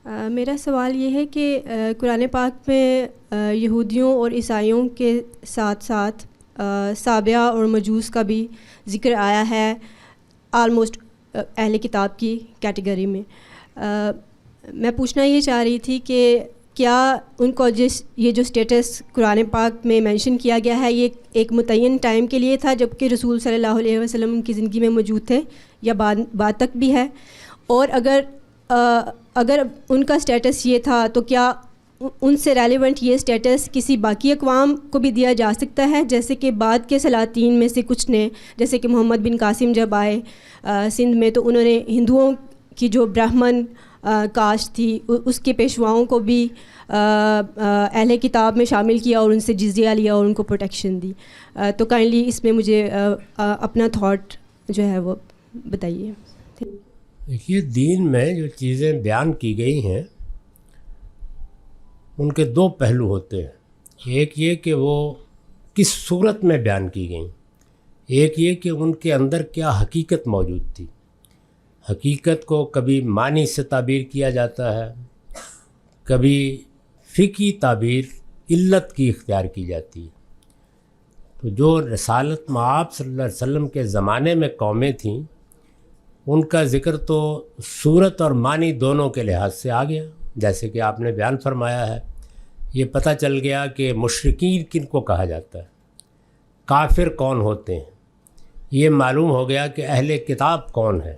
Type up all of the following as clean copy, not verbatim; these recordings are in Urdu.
میرا سوال یہ ہے کہ قرآن پاک میں یہودیوں اور عیسائیوں کے ساتھ ساتھ سابعہ اور مجوس کا بھی ذکر آیا ہے آلموسٹ اہل کتاب کی کیٹیگری میں. میں پوچھنا یہ چاہ رہی تھی کہ کیا ان کو یہ جو اسٹیٹس قرآن پاک میں مینشن کیا گیا ہے یہ ایک متعین ٹائم کے لیے تھا جب کہ رسول صلی اللہ علیہ وسلم ان کی زندگی میں موجود تھے یا بعد تک بھی ہے؟ اور اگر ان کا اسٹیٹس یہ تھا تو کیا ان سے ریلیونٹ یہ اسٹیٹس کسی باقی اقوام کو بھی دیا جا سکتا ہے، جیسے کہ بعد کے سلاطین میں سے کچھ نے، جیسے کہ محمد بن قاسم جب آئے سندھ میں تو انہوں نے ہندوؤں کی جو برہمن کاسٹ تھی اس کے پیشواؤں کو بھی اہل کتاب میں شامل کیا اور ان سے جزیہ لیا اور ان کو پروٹیکشن دی. تو کائنڈلی اس میں مجھے اپنا تھاٹ جو ہے وہ بتائیے. دیکھیے، دین میں جو چیزیں بیان کی گئی ہیں ان کے دو پہلو ہوتے ہیں. ایک یہ کہ وہ کس صورت میں بیان کی گئیں، ایک یہ کہ ان کے اندر کیا حقیقت موجود تھی. حقیقت کو کبھی معنی سے تعبیر کیا جاتا ہے، کبھی فقہی تعبیر علت کی اختیار کی جاتی ہے. تو جو رسالت مآب صلی اللہ علیہ وسلم کے زمانے میں قومیں تھیں ان کا ذکر تو صورت اور معنی دونوں کے لحاظ سے آ گیا. جیسے کہ آپ نے بیان فرمایا ہے، یہ پتہ چل گیا کہ مشرکین کن کو کہا جاتا ہے، کافر کون ہوتے ہیں. یہ معلوم ہو گیا کہ اہل کتاب کون ہے.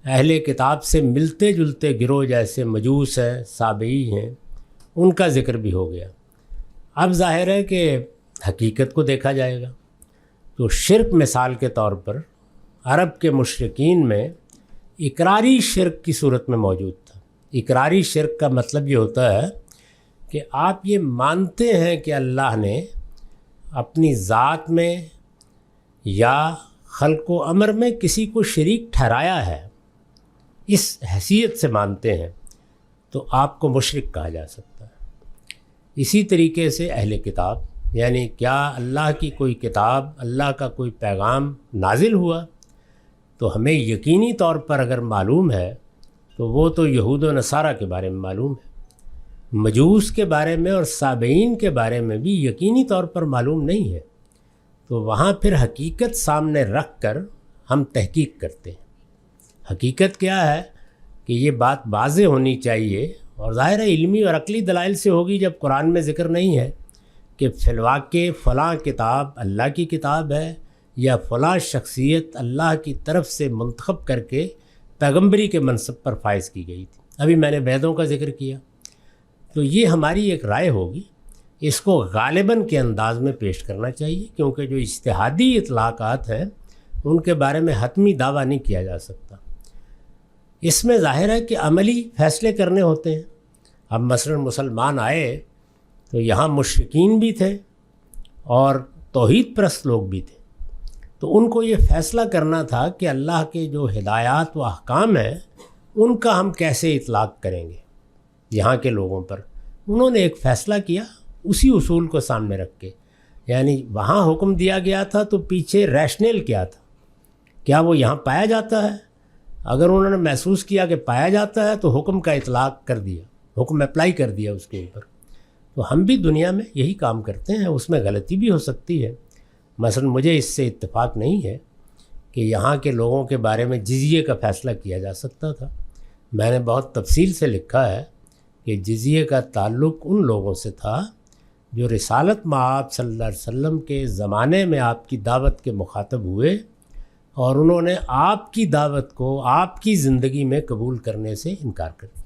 اہل کتاب سے ملتے جلتے گروہ جیسے مجوس ہیں، سابعی ہیں، ان کا ذکر بھی ہو گیا. اب ظاہر ہے کہ حقیقت کو دیکھا جائے گا. تو شرک مثال کے طور پر عرب کے مشرکین میں اقراری شرک کی صورت میں موجود تھا. اقراری شرک کا مطلب یہ ہوتا ہے کہ آپ یہ مانتے ہیں کہ اللہ نے اپنی ذات میں یا خلق و امر میں کسی کو شریک ٹھہرایا ہے، اس حیثیت سے مانتے ہیں تو آپ کو مشرک کہا جا سکتا ہے. اسی طریقے سے اہل کتاب، یعنی کیا اللہ کی کوئی کتاب، اللہ کا کوئی پیغام نازل ہوا تو ہمیں یقینی طور پر اگر معلوم ہے تو وہ تو یہود و نصارہ کے بارے میں معلوم ہے. مجوس کے بارے میں اور سابعین کے بارے میں بھی یقینی طور پر معلوم نہیں ہے. تو وہاں پھر حقیقت سامنے رکھ کر ہم تحقیق کرتے ہیں. حقیقت کیا ہے کہ یہ بات واضح ہونی چاہیے، اور ظاہر ہے علمی اور عقلی دلائل سے ہوگی جب قرآن میں ذکر نہیں ہے کہ فی الواقع فلاں کتاب اللہ کی کتاب ہے یا فلاں شخصیت اللہ کی طرف سے منتخب کر کے پیغمبری کے منصب پر فائز کی گئی تھی. ابھی میں نے ویدوں کا ذکر کیا، تو یہ ہماری ایک رائے ہوگی. اس کو غالباً کے انداز میں پیش کرنا چاہیے، کیونکہ جو اجتہادی اطلاقات ہیں ان کے بارے میں حتمی دعویٰ نہیں کیا جا سکتا. اس میں ظاہر ہے کہ عملی فیصلے کرنے ہوتے ہیں. اب مثلا مسلمان آئے تو یہاں مشرکین بھی تھے اور توحید پرست لوگ بھی تھے. تو ان کو یہ فیصلہ کرنا تھا کہ اللہ کے جو ہدایات و احکام ہیں ان کا ہم کیسے اطلاق کریں گے یہاں کے لوگوں پر. انہوں نے ایک فیصلہ کیا اسی اصول کو سامنے رکھ کے. یعنی وہاں حکم دیا گیا تھا تو پیچھے ریشنل کیا تھا، کیا وہ یہاں پایا جاتا ہے؟ اگر انہوں نے محسوس کیا کہ پایا جاتا ہے تو حکم کا اطلاق کر دیا، حکم اپلائی کر دیا اس کے اوپر. تو ہم بھی دنیا میں یہی کام کرتے ہیں. اس میں غلطی بھی ہو سکتی ہے. مثلا مجھے اس سے اتفاق نہیں ہے کہ یہاں کے لوگوں کے بارے میں جزیے کا فیصلہ کیا جا سکتا تھا. میں نے بہت تفصیل سے لکھا ہے کہ جزیے کا تعلق ان لوگوں سے تھا جو رسالت مآب صلی اللہ علیہ وسلم کے زمانے میں آپ کی دعوت کے مخاطب ہوئے اور انہوں نے آپ کی دعوت کو آپ کی زندگی میں قبول کرنے سے انکار کر دیا.